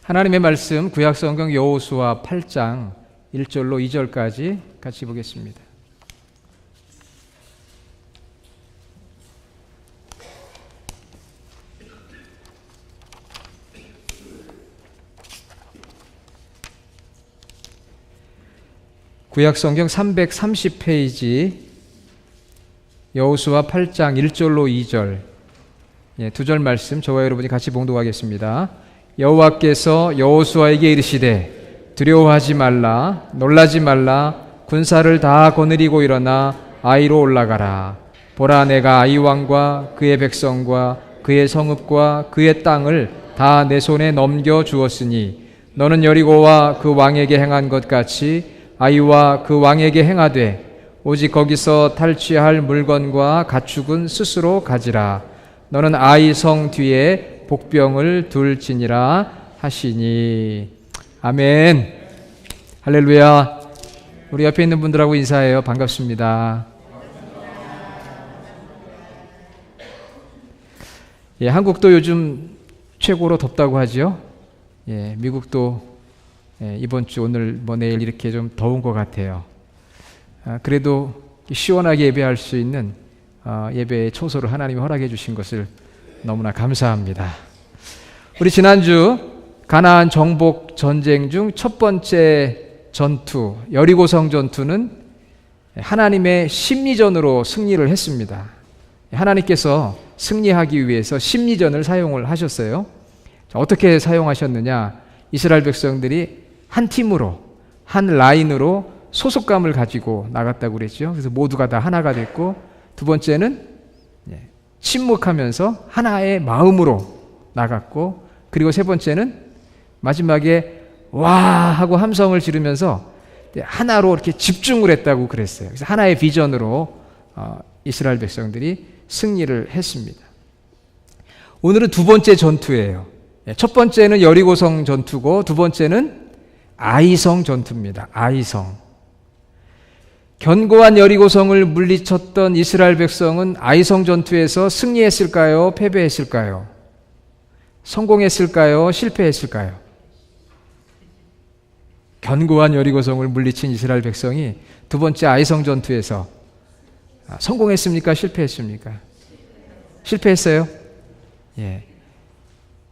하나님의 말씀 구약성경 여호수아 8장 1절로 2절까지 같이 보겠습니다. 구약성경 330페이지 여호수아 8장 1절로 2절, 두 절 말씀 저와 여러분이 같이 봉독하겠습니다. 여호와께서 여호수아에게 이르시되 두려워하지 말라, 놀라지 말라, 군사를 다 거느리고 일어나 아이로 올라가라. 보라, 내가 아이 왕과 그의 백성과 그의 성읍과 그의 땅을 다 내 손에 넘겨 주었으니 너는 여리고와 그 왕에게 행한 것 같이 아이와 그 왕에게 행하되 오직 거기서 탈취할 물건과 가축은 스스로 가지라. 너는 아이 성 뒤에 복병을 둘지니라 하시니. 아멘. 할렐루야. 우리 옆에 있는 분들하고 인사해요. 반갑습니다. 한국도 요즘 최고로 덥다고 하죠. 미국도 이번 주 오늘 내일 이렇게 좀 더운 것 같아요. 그래도 시원하게 예배할 수 있는 예배의 초소를 하나님이 허락해 주신 것을 너무나 감사합니다. 우리 지난주 가나안 정복 전쟁 중 첫 번째 전투, 여리고성 전투는 하나님의 심리전으로 승리를 했습니다. 하나님께서 승리하기 위해서 심리전을 사용을 하셨어요. 어떻게 사용하셨느냐? 이스라엘 백성들이 한 팀으로, 한 라인으로 소속감을 가지고 나갔다고 그랬죠. 그래서 모두가 다 하나가 됐고, 두 번째는 침묵하면서 하나의 마음으로 나갔고, 그리고 세 번째는 마지막에 와 하고 함성을 지르면서 하나로 이렇게 집중을 했다고 그랬어요. 그래서 하나의 비전으로 이스라엘 백성들이 승리를 했습니다. 오늘은 두 번째 전투예요. 첫 번째는 여리고성 전투고 두 번째는 아이성 전투입니다. 아이성. 견고한 여리고성을 물리쳤던 이스라엘 백성은 아이성 전투에서 승리했을까요? 패배했을까요? 성공했을까요? 실패했을까요? 견고한 여리고성을 물리친 이스라엘 백성이 두 번째 아이성 전투에서 성공했습니까? 실패했습니까? 실패했어요?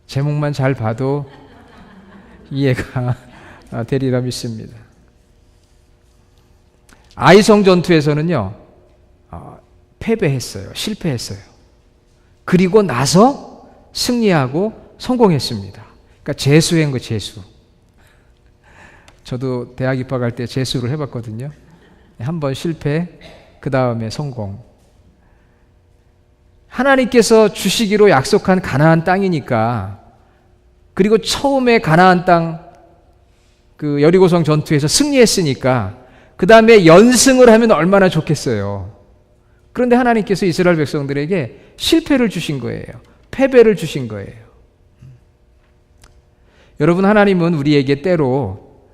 제목만 잘 봐도 이해가 되리라 믿습니다. 아이성 전투에서는요, 패배했어요. 실패했어요. 그리고 나서 승리하고 성공했습니다. 그러니까 재수한 거, 재수. 저도 대학 입학할 때 재수를 해봤거든요. 한 번 실패, 그 다음에 성공. 하나님께서 주시기로 약속한 가나안 땅이니까, 그리고 처음에 가나안 땅 그 여리고성 전투에서 승리했으니까 그 다음에 연승을 하면 얼마나 좋겠어요. 그런데 하나님께서 이스라엘 백성들에게 실패를 주신 거예요. 패배를 주신 거예요. 여러분, 하나님은 우리에게 때로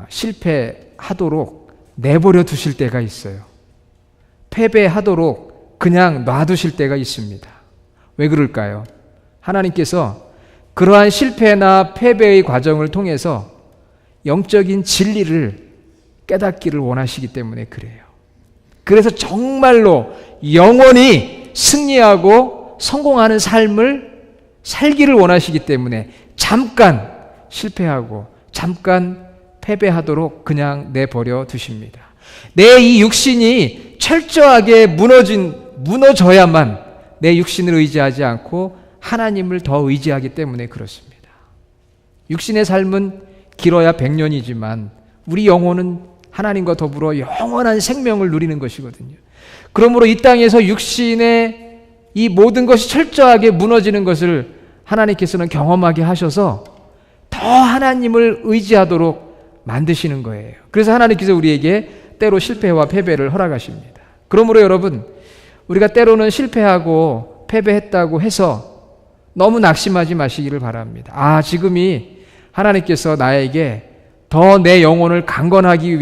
실패하도록 내버려 두실 때가 있어요. 패배하도록 그냥 놔두실 때가 있습니다. 왜 그럴까요? 하나님께서 그러한 실패나 패배의 과정을 통해서 영적인 진리를 깨닫기를 원하시기 때문에 그래요. 그래서 정말로 영원히 승리하고 성공하는 삶을 살기를 원하시기 때문에 잠깐 실패하고 잠깐 패배하도록 그냥 내버려 두십니다. 내 이 육신이 철저하게 무너져야만 내 육신을 의지하지 않고 하나님을 더 의지하기 때문에 그렇습니다. 육신의 삶은 길어야 100년이지만 우리 영혼은 하나님과 더불어 영원한 생명을 누리는 것이거든요. 그러므로 이 땅에서 육신의 이 모든 것이 철저하게 무너지는 것을 하나님께서는 경험하게 하셔서 더 하나님을 의지하도록 만드시는 거예요. 그래서 하나님께서 우리에게 때로 실패와 패배를 허락하십니다. 그러므로 여러분, 우리가 때로는 실패하고 패배했다고 해서 너무 낙심하지 마시기를 바랍니다. 지금이 하나님께서 나에게 더 내 영혼을 강건하게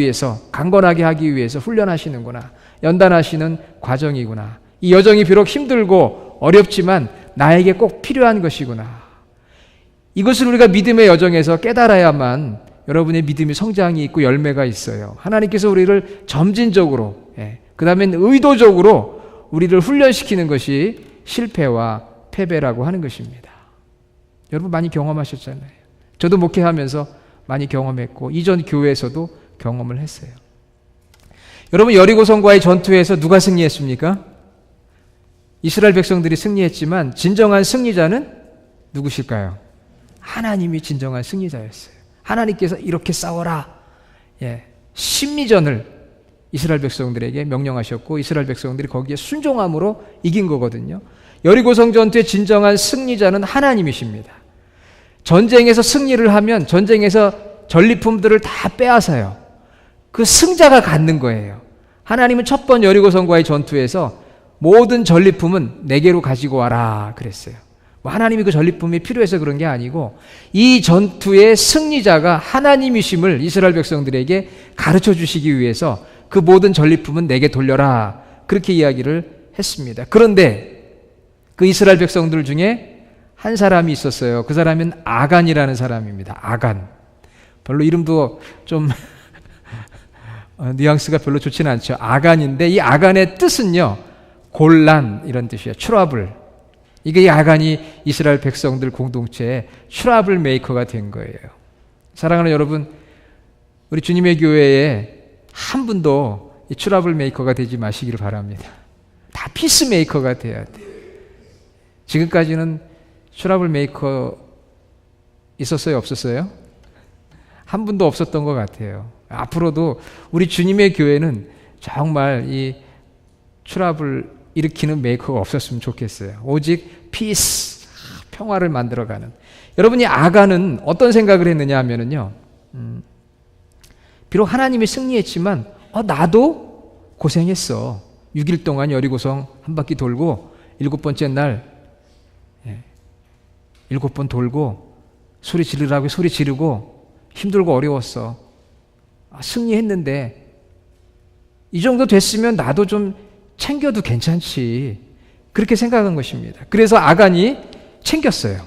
하기 위해서 훈련하시는구나, 연단하시는 과정이구나. 이 여정이 비록 힘들고 어렵지만 나에게 꼭 필요한 것이구나. 이것을 우리가 믿음의 여정에서 깨달아야만 여러분의 믿음이 성장이 있고 열매가 있어요. 하나님께서 우리를 점진적으로, 그 다음엔 의도적으로 우리를 훈련시키는 것이 실패와 패배라고 하는 것입니다. 여러분 많이 경험하셨잖아요. 저도 목회하면서 많이 경험했고 이전 교회에서도 경험을 했어요. 여러분 여리고성과의 전투에서 누가 승리했습니까? 이스라엘 백성들이 승리했지만 진정한 승리자는 누구실까요? 하나님이 진정한 승리자였어요. 하나님께서 이렇게 싸워라. 심리전을 이스라엘 백성들에게 명령하셨고 이스라엘 백성들이 거기에 순종함으로 이긴 거거든요. 여리고성 전투의 진정한 승리자는 하나님이십니다. 전쟁에서 승리를 하면 전쟁에서 전리품들을 다 빼앗아요. 그 승자가 갖는 거예요. 하나님은 첫 번 여리고성과의 전투에서 모든 전리품은 내게로 가지고 와라 그랬어요. 하나님이 그 전리품이 필요해서 그런 게 아니고 이 전투의 승리자가 하나님이심을 이스라엘 백성들에게 가르쳐 주시기 위해서 그 모든 전리품은 내게 돌려라 그렇게 이야기를 했습니다. 그런데 그 이스라엘 백성들 중에 한 사람이 있었어요. 그 사람은 아간이라는 사람입니다. 아간. 별로 이름도 좀 뉘앙스가 별로 좋지는 않죠. 아간인데 이 아간의 뜻은요, 곤란 이런 뜻이에요. 트러블. 이게 이 아간이 이스라엘 백성들 공동체의 트러블 메이커가 된 거예요. 사랑하는 여러분, 우리 주님의 교회에 한 분도 이 트러블 메이커가 되지 마시기를 바랍니다. 다 피스 메이커가 돼야 돼요. 지금까지는 트러블 메이커 있었어요? 없었어요? 한 분도 없었던 것 같아요. 앞으로도 우리 주님의 교회는 정말 이 트러블 일으키는 메이커가 없었으면 좋겠어요. 오직 피스, 평화를 만들어가는. 여러분이 아간은 어떤 생각을 했느냐 하면은요, 비록 하나님이 승리했지만 나도 고생했어. 6일 동안 여리고성 한 바퀴 돌고 7번째 날 7번 돌고 소리 지르라고 소리 지르고 힘들고 어려웠어. 승리했는데 이 정도 됐으면 나도 좀 챙겨도 괜찮지. 그렇게 생각한 것입니다. 그래서 아간이 챙겼어요.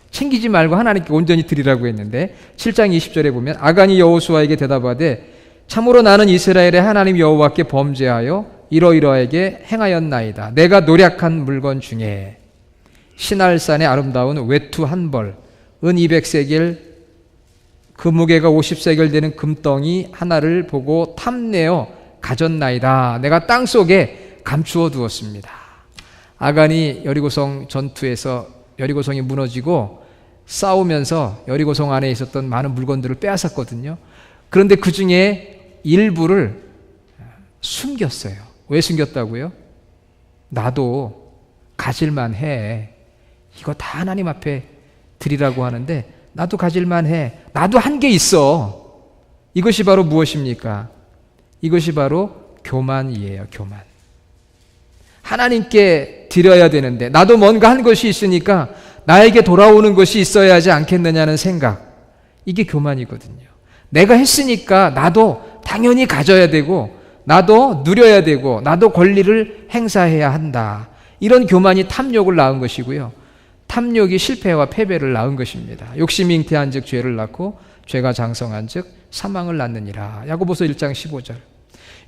챙기지 말고 하나님께 온전히 드리라고 했는데 7장 20절에 보면 아간이 여호수아에게 대답하되 참으로 나는 이스라엘의 하나님 여호와께 범죄하여 이러이러하게 행하였나이다. 내가 노력한 물건 중에 시날산의 아름다운 외투 한 벌, 은 200세겔, 그 무게가 50세겔 되는 금덩이 하나를 보고 탐내어 가졌나이다. 내가 땅속에 감추어 두었습니다. 아간이 여리고성 전투에서 여리고성이 무너지고 싸우면서 여리고성 안에 있었던 많은 물건들을 빼앗았거든요. 그런데 그 중에 일부를 숨겼어요. 왜 숨겼다고요? 나도 가질만 해. 이거 다 하나님 앞에 드리라고 하는데 나도 가질만 해. 나도 한 게 있어. 이것이 바로 무엇입니까? 이것이 바로 교만이에요. 교만. 하나님께 드려야 되는데 나도 뭔가 한 것이 있으니까 나에게 돌아오는 것이 있어야 하지 않겠느냐는 생각. 이게 교만이거든요. 내가 했으니까 나도 당연히 가져야 되고 나도 누려야 되고 나도 권리를 행사해야 한다. 이런 교만이 탐욕을 낳은 것이고요. 탐욕이 실패와 패배를 낳은 것입니다. 욕심이 잉태한 즉 죄를 낳고 죄가 장성한 즉 사망을 낳느니라. 야고보서 1장 15절.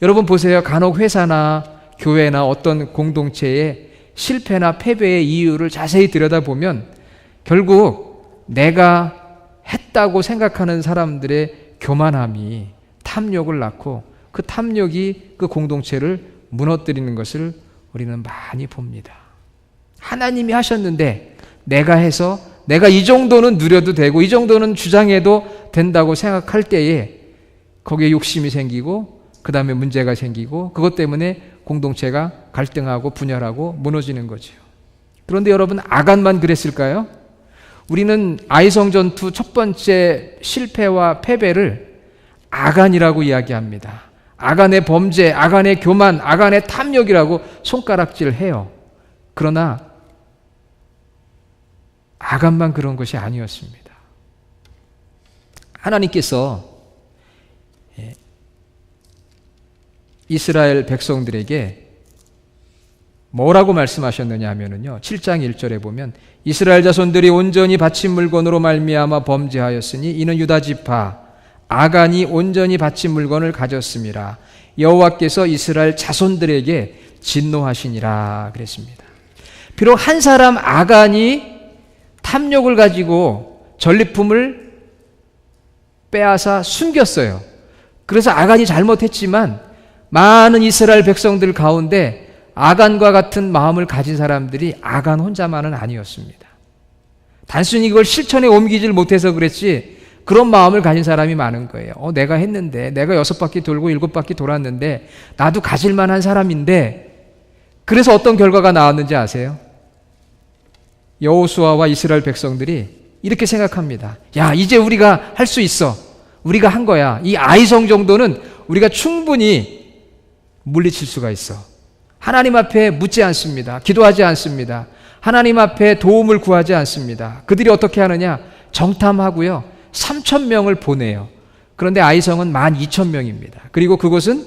여러분 보세요. 간혹 회사나 교회나 어떤 공동체의 실패나 패배의 이유를 자세히 들여다보면 결국 내가 했다고 생각하는 사람들의 교만함이 탐욕을 낳고 그 탐욕이 그 공동체를 무너뜨리는 것을 우리는 많이 봅니다. 하나님이 하셨는데 내가 해서 내가 이 정도는 누려도 되고 이 정도는 주장해도 된다고 생각할 때에 거기에 욕심이 생기고 그 다음에 문제가 생기고 그것 때문에 공동체가 갈등하고 분열하고 무너지는 거죠. 그런데 여러분 아간만 그랬을까요? 우리는 아이성 전투 첫 번째 실패와 패배를 아간이라고 이야기합니다. 아간의 범죄, 아간의 교만, 아간의 탐욕이라고 손가락질을 해요. 그러나 아간만 그런 것이 아니었습니다. 하나님께서 이스라엘 백성들에게 뭐라고 말씀하셨느냐 하면은요, 7장 1절에 보면 이스라엘 자손들이 온전히 바친 물건으로 말미암아 범죄하였으니 이는 유다 지파 아간이 온전히 바친 물건을 가졌음이라. 여호와께서 이스라엘 자손들에게 진노하시니라 그랬습니다. 비록 한 사람 아간이 탐욕을 가지고 전리품을 빼앗아 숨겼어요. 그래서 아간이 잘못했지만 많은 이스라엘 백성들 가운데 아간과 같은 마음을 가진 사람들이 아간 혼자만은 아니었습니다. 단순히 이걸 실천에 옮기질 못해서 그랬지 그런 마음을 가진 사람이 많은 거예요. 내가 했는데, 내가 6바퀴 돌고 7바퀴 돌았는데 나도 가질 만한 사람인데, 그래서 어떤 결과가 나왔는지 아세요? 여호수아와 이스라엘 백성들이 이렇게 생각합니다. 야, 이제 우리가 할 수 있어. 우리가 한 거야. 이 아이성 정도는 우리가 충분히 물리칠 수가 있어. 하나님 앞에 묻지 않습니다. 기도하지 않습니다. 하나님 앞에 도움을 구하지 않습니다. 그들이 어떻게 하느냐? 정탐하고요, 3,000명을 보내요. 그런데 아이성은 12,000명입니다. 그리고 그곳은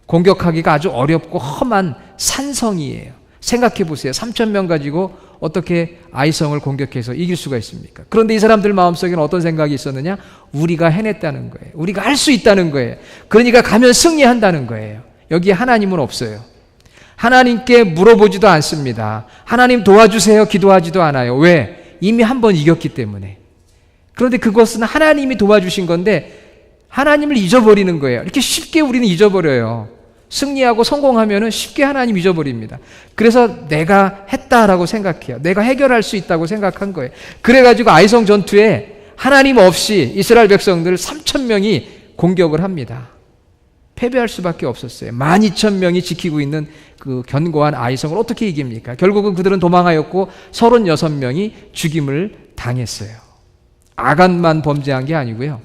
공격하기가 아주 어렵고 험한 산성이에요. 생각해 보세요. 3,000명 가지고 어떻게 아이성을 공격해서 이길 수가 있습니까? 그런데 이 사람들 마음속에는 어떤 생각이 있었느냐? 우리가 해냈다는 거예요. 우리가 할 수 있다는 거예요. 그러니까 가면 승리한다는 거예요. 여기에 하나님은 없어요. 하나님께 물어보지도 않습니다. 하나님 도와주세요 기도하지도 않아요. 왜? 이미 한 번 이겼기 때문에. 그런데 그것은 하나님이 도와주신 건데 하나님을 잊어버리는 거예요. 이렇게 쉽게 우리는 잊어버려요. 승리하고 성공하면 쉽게 하나님 잊어버립니다. 그래서 내가 했다라고 생각해요. 내가 해결할 수 있다고 생각한 거예요. 그래가지고 아이성 전투에 하나님 없이 이스라엘 백성들 3,000명이 공격을 합니다. 패배할 수밖에 없었어요. 12,000명이 지키고 있는 그 견고한 아이성을 어떻게 이깁니까? 결국은 그들은 도망하였고 36명이 죽임을 당했어요. 아간만 범죄한 게 아니고요,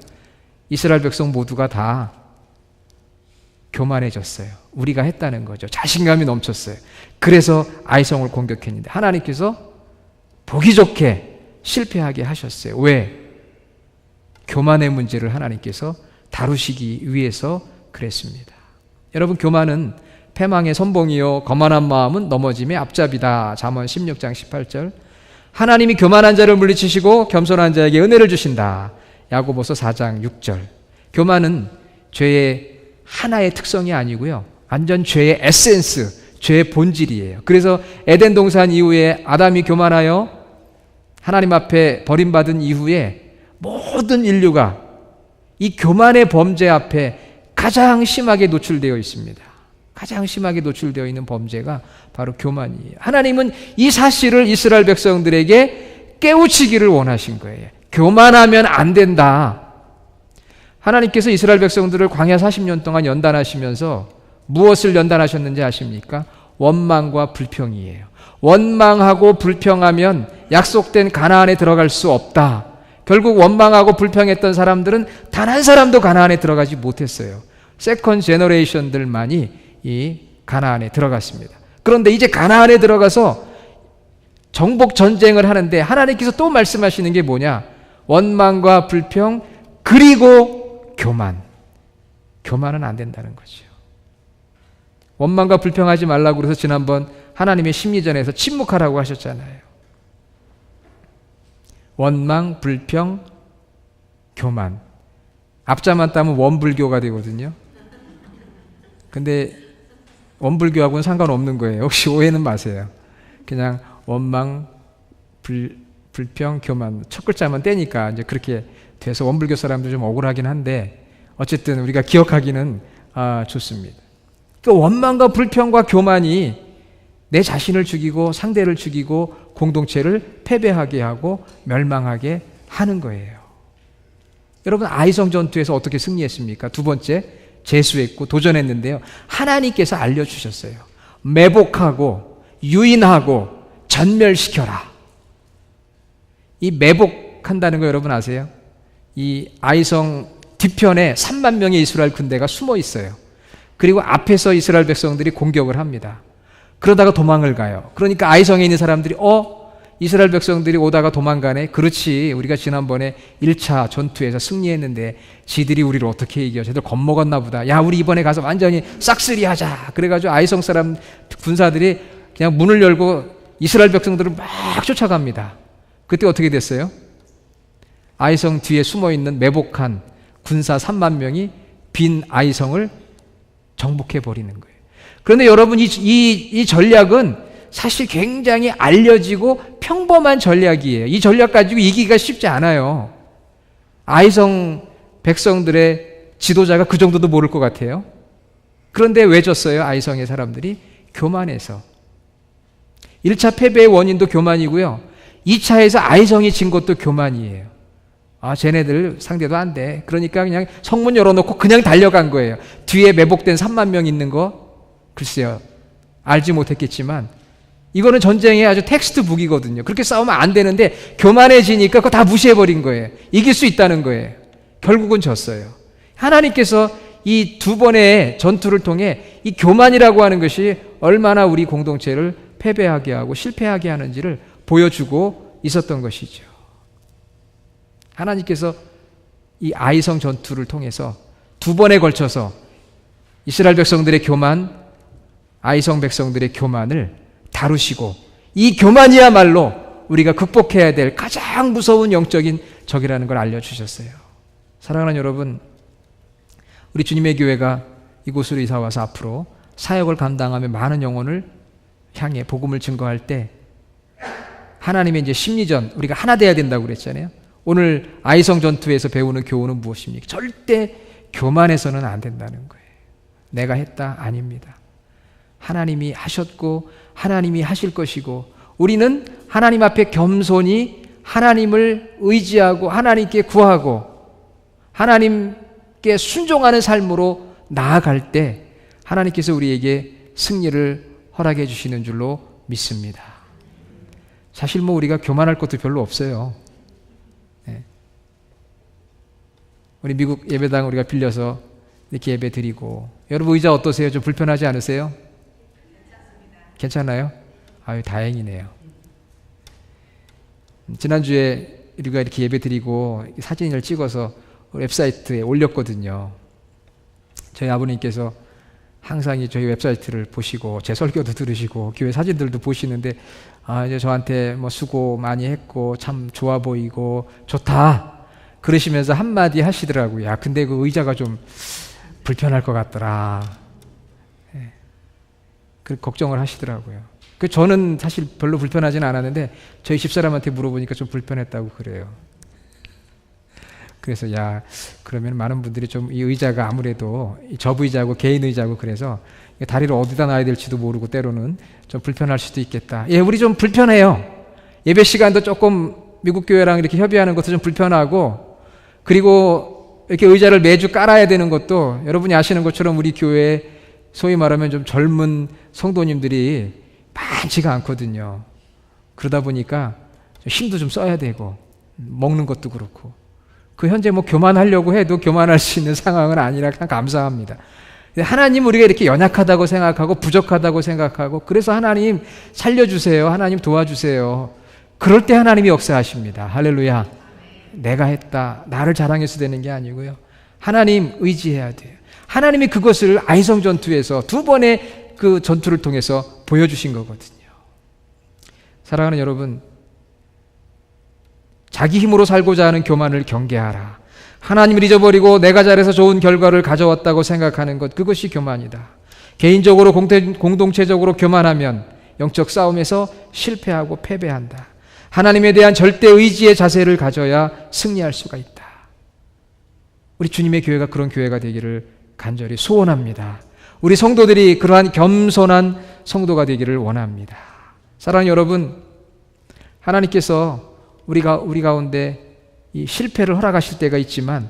이스라엘 백성 모두가 다 교만해졌어요. 우리가 했다는 거죠. 자신감이 넘쳤어요. 그래서 아이성을 공격했는데 하나님께서 보기 좋게 실패하게 하셨어요. 왜? 교만의 문제를 하나님께서 다루시기 위해서 그랬습니다. 여러분, 교만은 패망의 선봉이요 거만한 마음은 넘어짐의 앞잡이다. 잠언 16장 18절. 하나님이 교만한 자를 물리치시고 겸손한 자에게 은혜를 주신다. 야고보서 4장 6절. 교만은 죄의 하나의 특성이 아니고요, 완전 죄의 에센스, 죄의 본질이에요. 그래서 에덴 동산 이후에 아담이 교만하여 하나님 앞에 버림받은 이후에 모든 인류가 이 교만의 범죄 앞에 가장 심하게 노출되어 있습니다. 가장 심하게 노출되어 있는 범죄가 바로 교만이에요. 하나님은 이 사실을 이스라엘 백성들에게 깨우치기를 원하신 거예요. 교만하면 안 된다. 하나님께서 이스라엘 백성들을 광야 40년 동안 연단하시면서 무엇을 연단하셨는지 아십니까? 원망과 불평이에요. 원망하고 불평하면 약속된 가나안에 들어갈 수 없다. 결국 원망하고 불평했던 사람들은 단 한 사람도 가나안에 들어가지 못했어요. 세컨 제너레이션들만이 이 가나안에 들어갔습니다. 그런데 이제 가나안에 들어가서 정복 전쟁을 하는데 하나님께서 또 말씀하시는 게 뭐냐? 원망과 불평 그리고 교만. 교만은 안 된다는 거죠. 원망과 불평하지 말라고 그래서 지난번 하나님의 심리전에서 침묵하라고 하셨잖아요. 원망, 불평, 교만. 앞자만 따면 원불교가 되거든요. 근데 원불교하고는 상관없는 거예요. 혹시 오해는 마세요. 그냥 원망, 불평, 교만 첫 글자만 떼니까 이제 그렇게 돼서 원불교 사람들 좀 억울하긴 한데 어쨌든 우리가 기억하기는 좋습니다. 그 원망과 불평과 교만이 내 자신을 죽이고 상대를 죽이고 공동체를 패배하게 하고 멸망하게 하는 거예요. 여러분, 아이성 전투에서 어떻게 승리했습니까? 두 번째, 재수했고 도전했는데요, 하나님께서 알려주셨어요. 매복하고 유인하고 전멸시켜라. 이 매복한다는 거 여러분 아세요? 이 아이성 뒤편에 3만 명의 이스라엘 군대가 숨어 있어요. 그리고 앞에서 이스라엘 백성들이 공격을 합니다. 그러다가 도망을 가요. 그러니까 아이성에 있는 사람들이 이스라엘 백성들이 오다가 도망가네. 그렇지, 우리가 지난번에 1차 전투에서 승리했는데 지들이 우리를 어떻게 이겨? 쟤들 겁먹었나 보다. 야, 우리 이번에 가서 완전히 싹쓸이 하자. 그래가지고 아이성 사람 군사들이 그냥 문을 열고 이스라엘 백성들을 막 쫓아갑니다. 그때 어떻게 됐어요? 아이성 뒤에 숨어있는 매복한 군사 3만 명이 빈 아이성을 정복해버리는 거예요. 그런데 여러분, 이 전략은 사실 굉장히 알려지고 평범한 전략이에요. 이 전략 가지고 이기기가 쉽지 않아요. 아이성 백성들의 지도자가 그 정도도 모를 것 같아요. 그런데 왜 졌어요? 아이성의 사람들이 교만해서. 1차 패배의 원인도 교만이고요. 2차에서 아이성이 진 것도 교만이에요. 쟤네들 상대도 안 돼. 그러니까 그냥 성문 열어놓고 그냥 달려간 거예요. 뒤에 매복된 3만 명 있는 거 글쎄요, 알지 못했겠지만 이거는 전쟁의 아주 텍스트북이거든요. 그렇게 싸우면 안 되는데 교만해지니까 그거 다 무시해버린 거예요. 이길 수 있다는 거예요. 결국은 졌어요. 하나님께서 이 두 번의 전투를 통해 이 교만이라고 하는 것이 얼마나 우리 공동체를 패배하게 하고 실패하게 하는지를 보여주고 있었던 것이죠. 하나님께서 이 아이성 전투를 통해서 두 번에 걸쳐서 이스라엘 백성들의 교만, 아이성 백성들의 교만을 다루시고, 이 교만이야말로 우리가 극복해야 될 가장 무서운 영적인 적이라는 걸 알려주셨어요. 사랑하는 여러분, 우리 주님의 교회가 이곳으로 이사와서 앞으로 사역을 감당하며 많은 영혼을 향해 복음을 증거할 때 하나님의 이제 심리전, 우리가 하나 돼야 된다고 그랬잖아요. 오늘 아이성 전투에서 배우는 교훈은 무엇입니까? 절대 교만해서는 안 된다는 거예요. 내가 했다? 아닙니다. 하나님이 하셨고 하나님이 하실 것이고, 우리는 하나님 앞에 겸손히 하나님을 의지하고 하나님께 구하고 하나님께 순종하는 삶으로 나아갈 때 하나님께서 우리에게 승리를 허락해 주시는 줄로 믿습니다. 사실 우리가 교만할 것도 별로 없어요. 우리 미국 예배당 우리가 빌려서 이렇게 예배 드리고, 여러분 의자 어떠세요? 좀 불편하지 않으세요? 괜찮아요? 아유, 다행이네요. 지난주에 우리가 이렇게 예배 드리고 사진을 찍어서 웹사이트에 올렸거든요. 저희 아버님께서 항상 저희 웹사이트를 보시고 제 설교도 들으시고 교회 사진들도 보시는데, 이제 저한테 수고 많이 했고 참 좋아 보이고 좋다 그러시면서 한마디 하시더라고요. 야, 근데 그 의자가 좀 불편할 것 같더라. 그 걱정을 하시더라고요. 저는 사실 별로 불편하지는 않았는데 저희 집사람한테 물어보니까 좀 불편했다고 그래요. 그래서 그러면 많은 분들이 좀 이 의자가 아무래도 접의자고 개인 의자고 그래서 다리를 어디다 놔야 될지도 모르고 때로는 좀 불편할 수도 있겠다. 우리 좀 불편해요. 예배 시간도 조금 미국 교회랑 이렇게 협의하는 것도 좀 불편하고, 그리고 이렇게 의자를 매주 깔아야 되는 것도 여러분이 아시는 것처럼 우리 교회에 소위 말하면 좀 젊은 성도님들이 많지가 않거든요. 그러다 보니까 힘도 좀 써야 되고 먹는 것도 그렇고, 현재 교만하려고 해도 교만할 수 있는 상황은 아니라 참 감사합니다. 하나님 우리가 이렇게 연약하다고 생각하고 부족하다고 생각하고, 그래서 하나님 살려주세요, 하나님 도와주세요, 그럴 때 하나님이 역사하십니다. 할렐루야. 내가 했다, 나를 자랑해서 되는 게 아니고요, 하나님 의지해야 돼요. 하나님이 그것을 아이성 전투에서 두 번의 그 전투를 통해서 보여주신 거거든요. 사랑하는 여러분, 자기 힘으로 살고자 하는 교만을 경계하라. 하나님을 잊어버리고 내가 잘해서 좋은 결과를 가져왔다고 생각하는 것, 그것이 교만이다. 개인적으로 공동체적으로 교만하면 영적 싸움에서 실패하고 패배한다. 하나님에 대한 절대 의지의 자세를 가져야 승리할 수가 있다. 우리 주님의 교회가 그런 교회가 되기를 간절히 소원합니다. 우리 성도들이 그러한 겸손한 성도가 되기를 원합니다. 사랑하는 여러분, 하나님께서 우리 가운데 이 실패를 허락하실 때가 있지만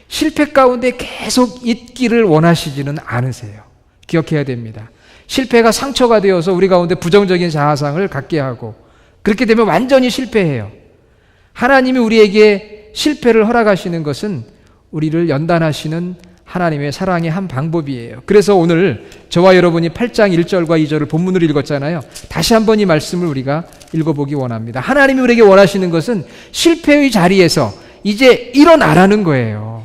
실패 가운데 계속 있기를 원하시지는 않으세요. 기억해야 됩니다. 실패가 상처가 되어서 우리 가운데 부정적인 자아상을 갖게 하고, 그렇게 되면 완전히 실패해요. 하나님이 우리에게 실패를 허락하시는 것은 우리를 연단하시는 하나님의 사랑의 한 방법이에요. 그래서 오늘 저와 여러분이 8장 1절과 2절을 본문으로 읽었잖아요. 다시 한번 이 말씀을 우리가 읽어보기 원합니다. 하나님이 우리에게 원하시는 것은 실패의 자리에서 이제 일어나라는 거예요.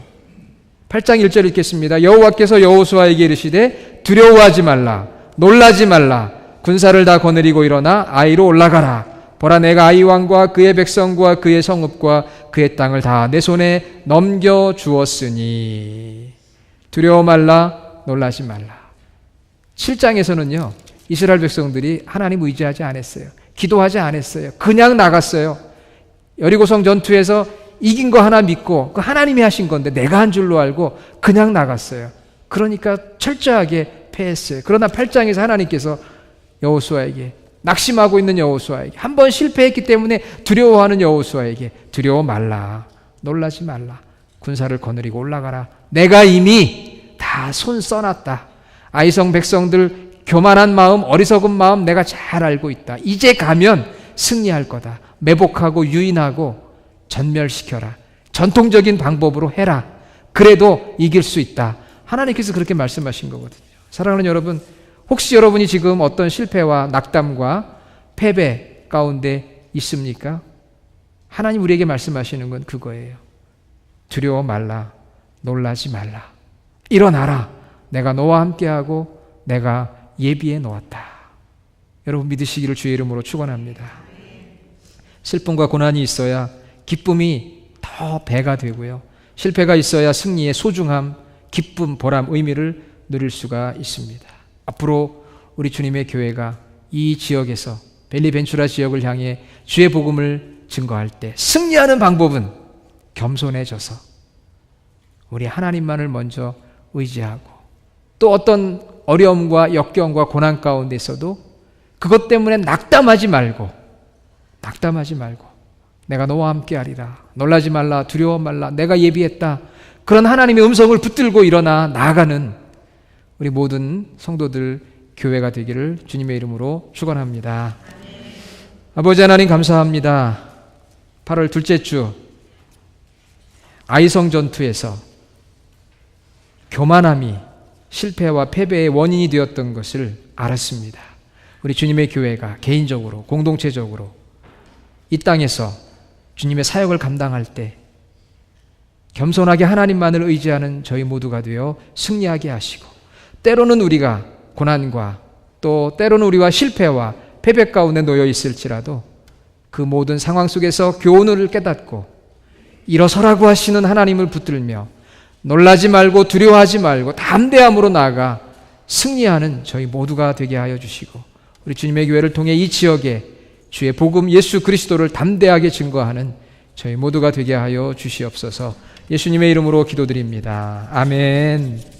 8장 1절 읽겠습니다. 여호와께서 여호수아에게 이르시되 두려워하지 말라, 놀라지 말라, 군사를 다 거느리고 일어나 아이로 올라가라. 보라, 내가 아이 왕과 그의 백성과 그의 성읍과 그의 땅을 다 내 손에 넘겨 주었으니 두려워 말라, 놀라지 말라. 7장에서는요, 이스라엘 백성들이 하나님 의지하지 않았어요. 기도하지 않았어요. 그냥 나갔어요. 여리고성 전투에서 이긴 거 하나 믿고 그 하나님이 하신 건데 내가 한 줄로 알고 그냥 나갔어요. 그러니까 철저하게 패했어요. 그러나 8장에서 하나님께서 여호수아에게, 낙심하고 있는 여호수아에게, 한 번 실패했기 때문에 두려워하는 여호수아에게 두려워 말라, 놀라지 말라, 군사를 거느리고 올라가라. 내가 이미 다 손 써놨다. 아이성 백성들 교만한 마음, 어리석은 마음 내가 잘 알고 있다. 이제 가면 승리할 거다. 매복하고 유인하고 전멸시켜라. 전통적인 방법으로 해라. 그래도 이길 수 있다. 하나님께서 그렇게 말씀하신 거거든요. 사랑하는 여러분, 혹시 여러분이 지금 어떤 실패와 낙담과 패배 가운데 있습니까? 하나님 우리에게 말씀하시는 건 그거예요. 두려워 말라, 놀라지 말라. 일어나라. 내가 너와 함께하고 내가 예비해 놓았다. 여러분 믿으시기를 주의 이름으로 축원합니다. 슬픔과 고난이 있어야 기쁨이 더 배가 되고요. 실패가 있어야 승리의 소중함, 기쁨, 보람, 의미를 누릴 수가 있습니다. 앞으로 우리 주님의 교회가 이 지역에서 벨리벤추라 지역을 향해 주의 복음을 증거할 때 승리하는 방법은 겸손해져서 우리 하나님만을 먼저 의지하고, 또 어떤 어려움과 역경과 고난 가운데 있어도 그것 때문에 낙담하지 말고 내가 너와 함께 하리라, 놀라지 말라, 두려워 말라, 내가 예비했다. 그런 하나님의 음성을 붙들고 일어나 나아가는 우리 모든 성도들 교회가 되기를 주님의 이름으로 축원합니다. 아버지 하나님 감사합니다. 8월 둘째 주 아이성 전투에서 교만함이 실패와 패배의 원인이 되었던 것을 알았습니다. 우리 주님의 교회가 개인적으로, 공동체적으로 이 땅에서 주님의 사역을 감당할 때 겸손하게 하나님만을 의지하는 저희 모두가 되어 승리하게 하시고, 때로는 우리가 고난과 또 때로는 우리와 실패와 패배 가운데 놓여 있을지라도 그 모든 상황 속에서 교훈을 깨닫고 일어서라고 하시는 하나님을 붙들며 놀라지 말고 두려워하지 말고 담대함으로 나아가 승리하는 저희 모두가 되게 하여 주시고, 우리 주님의 교회를 통해 이 지역에 주의 복음 예수 그리스도를 담대하게 증거하는 저희 모두가 되게 하여 주시옵소서. 예수님의 이름으로 기도드립니다. 아멘.